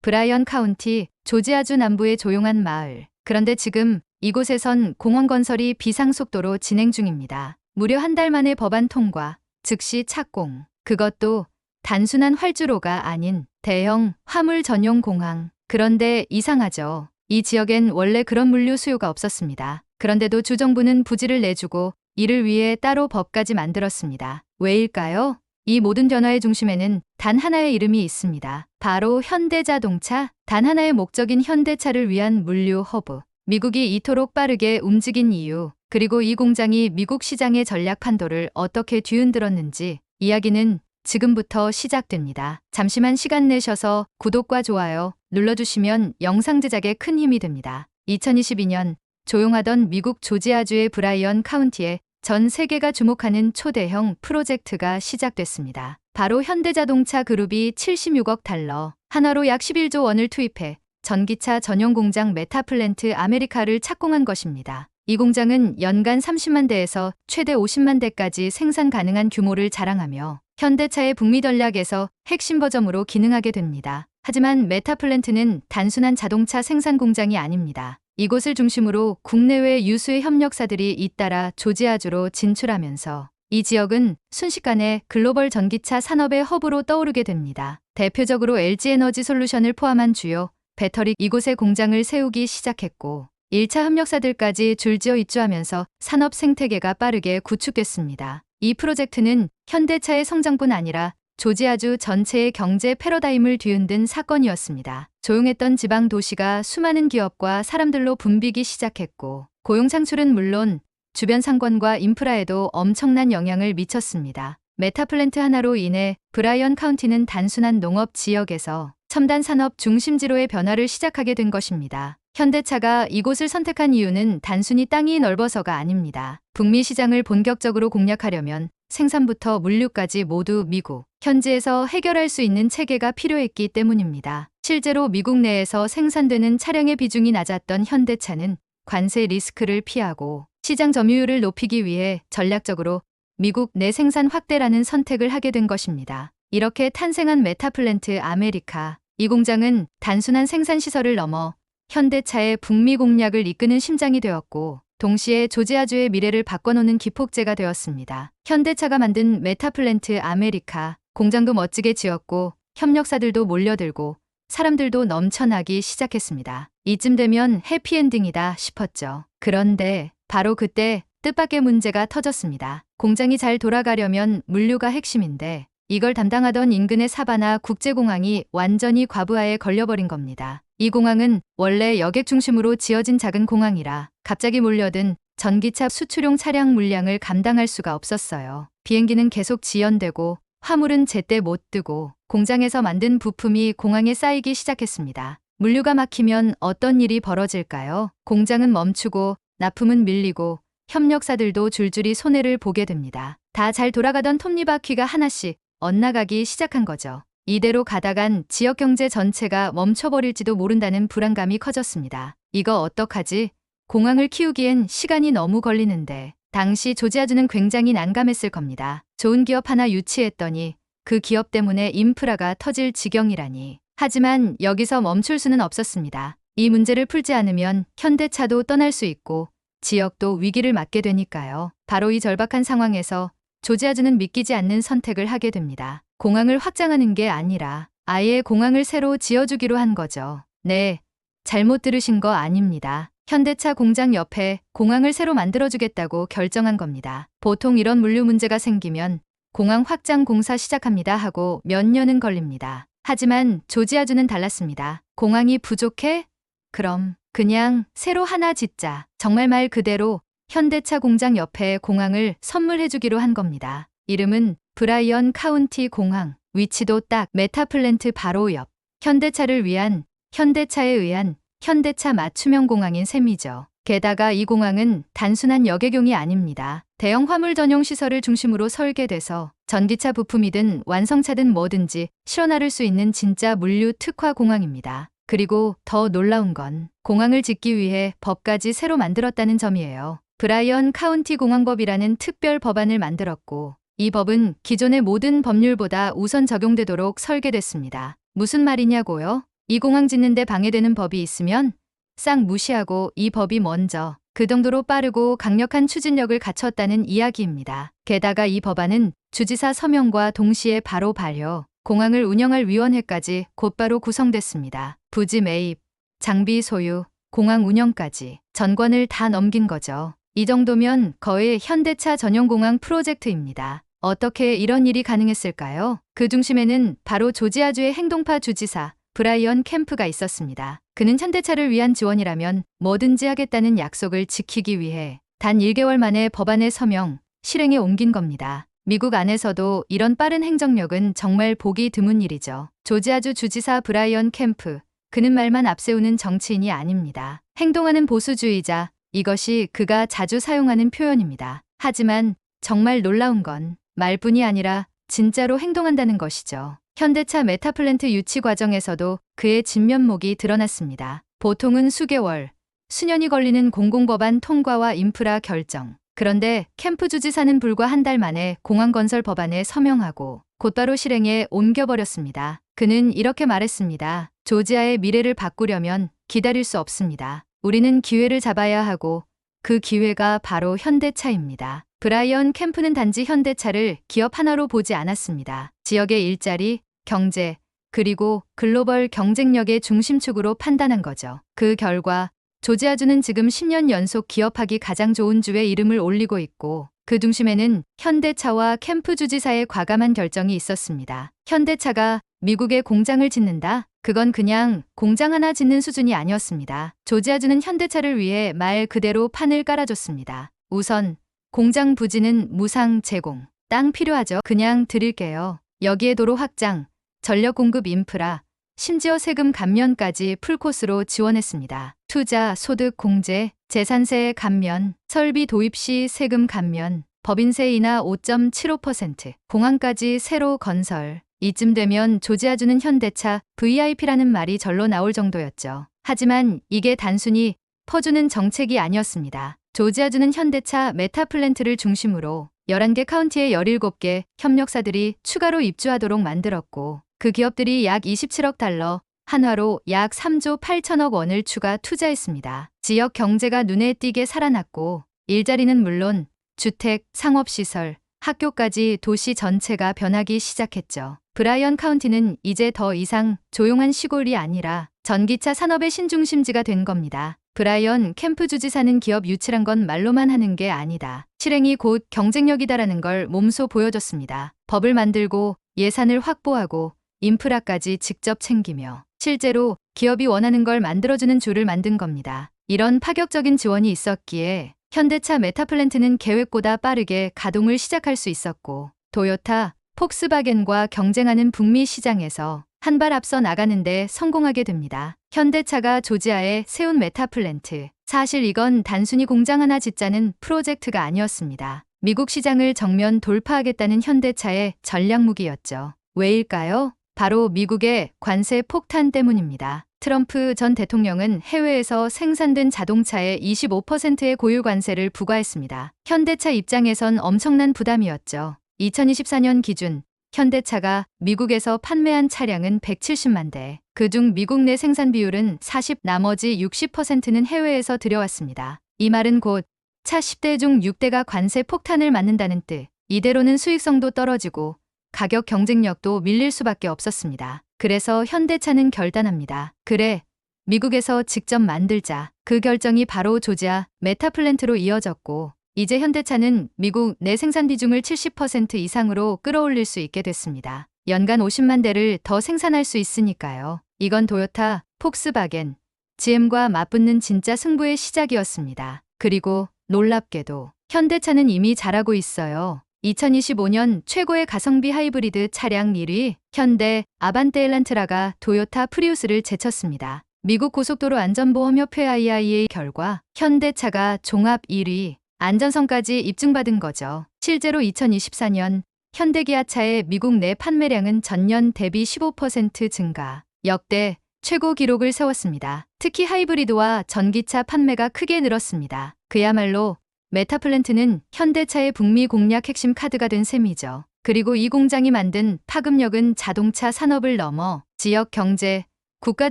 브라이언 카운티, 조지아주 남부의 조용한 마을. 그런데 지금 이곳에선 공원 건설이 비상속도로 진행 중입니다. 무려 한 달 만에 법안 통과, 즉시 착공. 그것도 단순한 활주로가 아닌 대형 화물 전용 공항. 그런데 이상하죠. 이 지역엔 원래 그런 물류 수요가 없었습니다. 그런데도 주정부는 부지를 내주고 이를 위해 따로 법까지 만들었습니다. 왜일까요? 이 모든 변화의 중심에는 단 하나의 이름이 있습니다. 바로 현대자동차. 단 하나의 목적인 현대차를 위한 물류 허브. 미국이 이토록 빠르게 움직인 이유, 그리고 이 공장이 미국 시장의 전략 판도를 어떻게 뒤흔들었는지 이야기는 지금부터 시작됩니다. 잠시만 시간 내셔서 구독과 좋아요 눌러주시면 영상 제작에 큰 힘이 됩니다. 2022년 조용하던 미국 조지아주의 브라이언 카운티에 전 세계가 주목하는 초대형 프로젝트가 시작됐습니다. 바로 현대자동차 그룹이 76억 달러, 한화로 약 11조 원을 투입해 전기차 전용 공장 메타플랜트 아메리카를 착공한 것입니다. 이 공장은 연간 30만 대에서 최대 50만 대까지 생산 가능한 규모를 자랑하며 현대차의 북미 전략에서 핵심 버점으로 기능하게 됩니다. 하지만 메타플랜트는 단순한 자동차 생산 공장이 아닙니다. 이곳을 중심으로 국내외 유수의 협력사들이 잇따라 조지아주로 진출하면서 이 지역은 순식간에 글로벌 전기차 산업의 허브로 떠오르게 됩니다. 대표적으로 LG에너지 솔루션을 포함한 주요 배터리 이곳에 공장을 세우기 시작했고 1차 협력사들까지 줄지어 입주하면서 산업 생태계가 빠르게 구축됐습니다. 이 프로젝트는 현대차의 성장뿐 아니라 조지아주 전체의 경제 패러다임을 뒤흔든 사건이었습니다. 조용했던 지방 도시가 수많은 기업과 사람들로 붐비기 시작했고 고용 창출은 물론 주변 상권과 인프라에도 엄청난 영향을 미쳤습니다. 메타플랜트 하나로 인해 브라이언 카운티는 단순한 농업 지역에서 첨단 산업 중심지로의 변화를 시작하게 된 것입니다. 현대차가 이곳을 선택한 이유는 단순히 땅이 넓어서가 아닙니다. 북미 시장을 본격적으로 공략하려면 생산부터 물류까지 모두 미국, 현지에서 해결할 수 있는 체계가 필요했기 때문입니다. 실제로 미국 내에서 생산되는 차량의 비중이 낮았던 현대차는 관세 리스크를 피하고 시장 점유율을 높이기 위해 전략적으로 미국 내 생산 확대라는 선택을 하게 된 것입니다. 이렇게 탄생한 메타플랜트 아메리카. 이 공장은 단순한 생산시설을 넘어 현대차의 북미 공략을 이끄는 심장이 되었고 동시에 조지아주의 미래를 바꿔놓는 기폭제가 되었습니다. 현대차가 만든 메타플랜트 아메리카 공장도 멋지게 지었고 협력사들도 몰려들고 사람들도 넘쳐나기 시작했습니다. 이쯤 되면 해피엔딩이다 싶었죠. 그런데 바로 그때 뜻밖의 문제가 터졌습니다. 공장이 잘 돌아가려면 물류가 핵심인데 이걸 담당하던 인근의 사바나 국제공항이 완전히 과부하에 걸려버린 겁니다. 이 공항은 원래 여객 중심으로 지어진 작은 공항이라 갑자기 몰려든 전기차 수출용 차량 물량을 감당할 수가 없었어요. 비행기는 계속 지연되고 화물은 제때 못 뜨고 공장에서 만든 부품이 공항에 쌓이기 시작했습니다. 물류가 막히면 어떤 일이 벌어질까요? 공장은 멈추고 납품은 밀리고 협력사들도 줄줄이 손해를 보게 됩니다. 다 잘 돌아가던 톱니바퀴가 하나씩 엇나가기 시작한 거죠. 이대로 가다간 지역 경제 전체가 멈춰버릴지도 모른다는 불안감이 커졌습니다. 이거 어떡하지? 공항을 키우기엔 시간이 너무 걸리는데. 당시 조지아주는 굉장히 난감했을 겁니다. 좋은 기업 하나 유치했더니 그 기업 때문에 인프라가 터질 지경이라니. 하지만 여기서 멈출 수는 없었습니다. 이 문제를 풀지 않으면 현대차도 떠날 수 있고 지역도 위기를 맞게 되니까요. 바로 이 절박한 상황에서 조지아주는 믿기지 않는 선택을 하게 됩니다. 공항을 확장하는 게 아니라 아예 공항을 새로 지어주기로 한 거죠. 네, 잘못 들으신 거 아닙니다. 현대차 공장 옆에 공항을 새로 만들어주겠다고 결정한 겁니다. 보통 이런 물류 문제가 생기면 공항 확장 공사 시작합니다 하고 몇 년은 걸립니다. 하지만 조지아주는 달랐습니다. 공항이 부족해? 그럼 그냥 새로 하나 짓자. 정말 말 그대로 현대차 공장 옆에 공항을 선물해주기로 한 겁니다. 이름은 브라이언 카운티 공항. 위치도 딱 메타플랜트 바로 옆. 현대차를 위한, 현대차에 의한 현대차 맞춤형 공항인 셈이죠. 게다가 이 공항은 단순한 여객용이 아닙니다. 대형 화물 전용 시설을 중심으로 설계돼서 전기차 부품이든 완성차든 뭐든지 실어 나를 수 있는 진짜 물류 특화 공항입니다. 그리고 더 놀라운 건 공항을 짓기 위해 법까지 새로 만들었다는 점이에요. 브라이언 카운티 공항법이라는 특별 법안을 만들었고 이 법은 기존의 모든 법률보다 우선 적용되도록 설계됐습니다. 무슨 말이냐고요? 이 공항 짓는데 방해되는 법이 있으면 싹 무시하고 이 법이 먼저 그 정도로 빠르고 강력한 추진력을 갖췄다는 이야기입니다. 게다가 이 법안은 주지사 서명과 동시에 바로 발효, 공항을 운영할 위원회까지 곧바로 구성됐습니다. 부지 매입, 장비 소유, 공항 운영까지 전권을 다 넘긴 거죠. 이 정도면 거의 현대차 전용 공항 프로젝트입니다. 어떻게 이런 일이 가능했을까요? 그 중심에는 바로 조지아주의 행동파 주지사 브라이언 캠프가 있었습니다. 그는 현대차를 위한 지원이라면 뭐든지 하겠다는 약속을 지키기 위해 단 1개월 만에 법안에 서명, 실행에 옮긴 겁니다. 미국 안에서도 이런 빠른 행정력은 정말 보기 드문 일이죠. 조지아주 주지사 브라이언 캠프, 그는 말만 앞세우는 정치인이 아닙니다. 행동하는 보수주의자, 이것이 그가 자주 사용하는 표현입니다. 하지만 정말 놀라운 건 말뿐이 아니라 진짜로 행동한다는 것이죠. 현대차 메타플랜트 유치 과정에서도 그의 진면목이 드러났습니다. 보통은 수개월, 수년이 걸리는 공공법안 통과와 인프라 결정. 그런데 캠프 주지사는 불과 한 달 만에 공항 건설 법안에 서명하고 곧바로 실행에 옮겨버렸습니다. 그는 이렇게 말했습니다. 조지아의 미래를 바꾸려면 기다릴 수 없습니다. 우리는 기회를 잡아야 하고 그 기회가 바로 현대차입니다. 브라이언 캠프는 단지 현대차를 기업 하나로 보지 않았습니다. 지역의 일자리, 경제, 그리고 글로벌 경쟁력의 중심축으로 판단한 거죠. 그 결과 조지아주는 지금 10년 연속 기업하기 가장 좋은 주에 이름을 올리고 있고 그 중심에는 현대차와 캠프 주지사의 과감한 결정이 있었습니다. 현대차가 미국에 공장을 짓는다? 그건 그냥 공장 하나 짓는 수준이 아니었습니다. 조지아주는 현대차를 위해 말 그대로 판을 깔아줬습니다. 우선 공장 부지는 무상 제공. 땅 필요하죠? 그냥 드릴게요. 여기에 도로 확장, 전력 공급 인프라, 심지어 세금 감면까지 풀코스로 지원했습니다. 투자, 소득 공제, 재산세 감면, 설비 도입 시 세금 감면, 법인세 인하 5.75%, 공항까지 새로 건설. 이쯤 되면 조지아주는 현대차 VIP라는 말이 절로 나올 정도였죠. 하지만 이게 단순히 퍼주는 정책이 아니었습니다. 조지아주는 현대차 메타플랜트를 중심으로 11개 카운티의 17개 협력사들이 추가로 입주하도록 만들었고 그 기업들이 약 27억 달러, 한화로 약 3조 8천억 원을 추가 투자했습니다. 지역 경제가 눈에 띄게 살아났고 일자리는 물론 주택, 상업시설, 학교까지 도시 전체가 변하기 시작했죠. 브라이언 카운티는 이제 더 이상 조용한 시골이 아니라 전기차 산업의 신중심지가 된 겁니다. 브라이언 캠프 주지사는 기업 유치란 건 말로만 하는 게 아니다. 실행이 곧 경쟁력이다라는 걸 몸소 보여줬습니다. 법을 만들고 예산을 확보하고 인프라까지 직접 챙기며 실제로 기업이 원하는 걸 만들어주는 줄을 만든 겁니다. 이런 파격적인 지원이 있었기에 현대차 메타플랜트는 계획보다 빠르게 가동을 시작할 수 있었고 도요타, 폭스바겐과 경쟁하는 북미 시장에서 한 발 앞서 나가는데 성공하게 됩니다. 현대차가 조지아에 세운 메타플랜트. 사실 이건 단순히 공장 하나 짓자는 프로젝트가 아니었습니다. 미국 시장을 정면 돌파하겠다는 현대차의 전략 무기였죠. 왜일까요? 바로 미국의 관세 폭탄 때문입니다. 트럼프 전 대통령은 해외에서 생산된 자동차의 25%의 고유 관세를 부과했습니다. 현대차 입장에선 엄청난 부담이었죠. 2024년 기준 현대차가 미국에서 판매한 차량은 170만 대. 그중 미국 내 생산 비율은 40, 나머지 60%는 해외에서 들여왔습니다. 이 말은 곧 차 10대 중 6대가 관세 폭탄을 맞는다는 뜻. 이대로는 수익성도 떨어지고 가격 경쟁력도 밀릴 수밖에 없었습니다. 그래서 현대차는 결단합니다. 그래, 미국에서 직접 만들자. 그 결정이 바로 조지아 메타플랜트로 이어졌고 이제 현대차는 미국 내 생산 비중을 70% 이상으로 끌어올릴 수 있게 됐습니다. 연간 50만 대를 더 생산할 수 있으니까요. 이건 도요타, 폭스바겐, GM과 맞붙는 진짜 승부의 시작이었습니다. 그리고 놀랍게도 현대차는 이미 잘하고 있어요. 2025년 최고의 가성비 하이브리드 차량 1위 현대 아반떼 엘란트라가 도요타 프리우스를 제쳤습니다. 미국 고속도로 안전보험협회 IIA 결과 현대차가 종합 1위, 안전성까지 입증받은 거죠. 실제로 2024년 현대기아차의 미국 내 판매량은 전년 대비 15% 증가, 역대 최고 기록을 세웠습니다. 특히 하이브리드와 전기차 판매가 크게 늘었습니다. 그야말로 메타플랜트는 현대차의 북미 공략 핵심 카드가 된 셈이죠. 그리고 이 공장이 만든 파급력은 자동차 산업을 넘어 지역 경제, 국가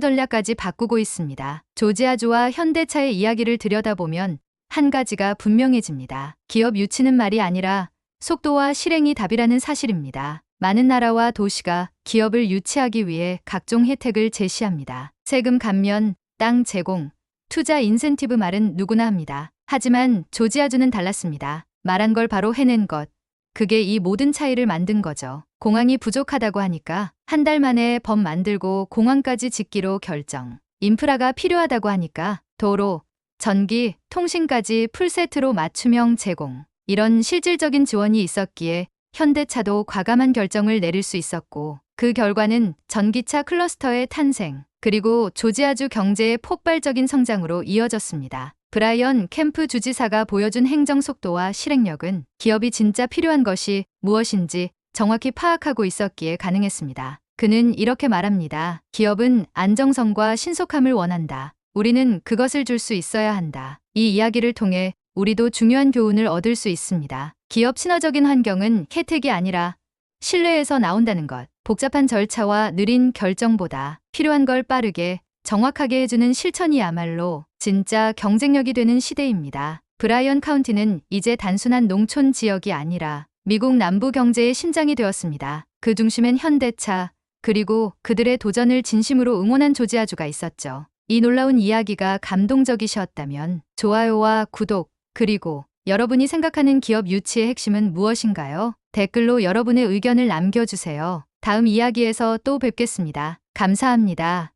전략까지 바꾸고 있습니다. 조지아주와 현대차의 이야기를 들여다보면 한 가지가 분명해집니다. 기업 유치는 말이 아니라 속도와 실행이 답이라는 사실입니다. 많은 나라와 도시가 기업을 유치하기 위해 각종 혜택을 제시합니다. 세금 감면, 땅 제공, 투자 인센티브 말은 누구나 합니다. 하지만 조지아주는 달랐습니다. 말한 걸 바로 해낸 것. 그게 이 모든 차이를 만든 거죠. 공항이 부족하다고 하니까 한 달 만에 법 만들고 공항까지 짓기로 결정. 인프라가 필요하다고 하니까 도로, 전기, 통신까지 풀세트로 맞춤형 제공. 이런 실질적인 지원이 있었기에 현대차도 과감한 결정을 내릴 수 있었고, 그 결과는 전기차 클러스터의 탄생, 그리고 조지아주 경제의 폭발적인 성장으로 이어졌습니다. 브라이언 캠프 주지사가 보여준 행정 속도와 실행력은 기업이 진짜 필요한 것이 무엇인지 정확히 파악하고 있었기에 가능했습니다. 그는 이렇게 말합니다. 기업은 안정성과 신속함을 원한다. 우리는 그것을 줄 수 있어야 한다. 이 이야기를 통해 우리도 중요한 교훈을 얻을 수 있습니다. 기업 친화적인 환경은 혜택이 아니라 신뢰에서 나온다는 것. 복잡한 절차와 느린 결정보다 필요한 걸 빠르게, 정확하게 해주는 실천이야말로 진짜 경쟁력이 되는 시대입니다. 브라이언 카운티는 이제 단순한 농촌 지역이 아니라 미국 남부 경제의 심장이 되었습니다. 그 중심엔 현대차, 그리고 그들의 도전을 진심으로 응원한 조지아주가 있었죠. 이 놀라운 이야기가 감동적이셨다면 좋아요와 구독, 그리고 여러분이 생각하는 기업 유치의 핵심은 무엇인가요? 댓글로 여러분의 의견을 남겨주세요. 다음 이야기에서 또 뵙겠습니다. 감사합니다.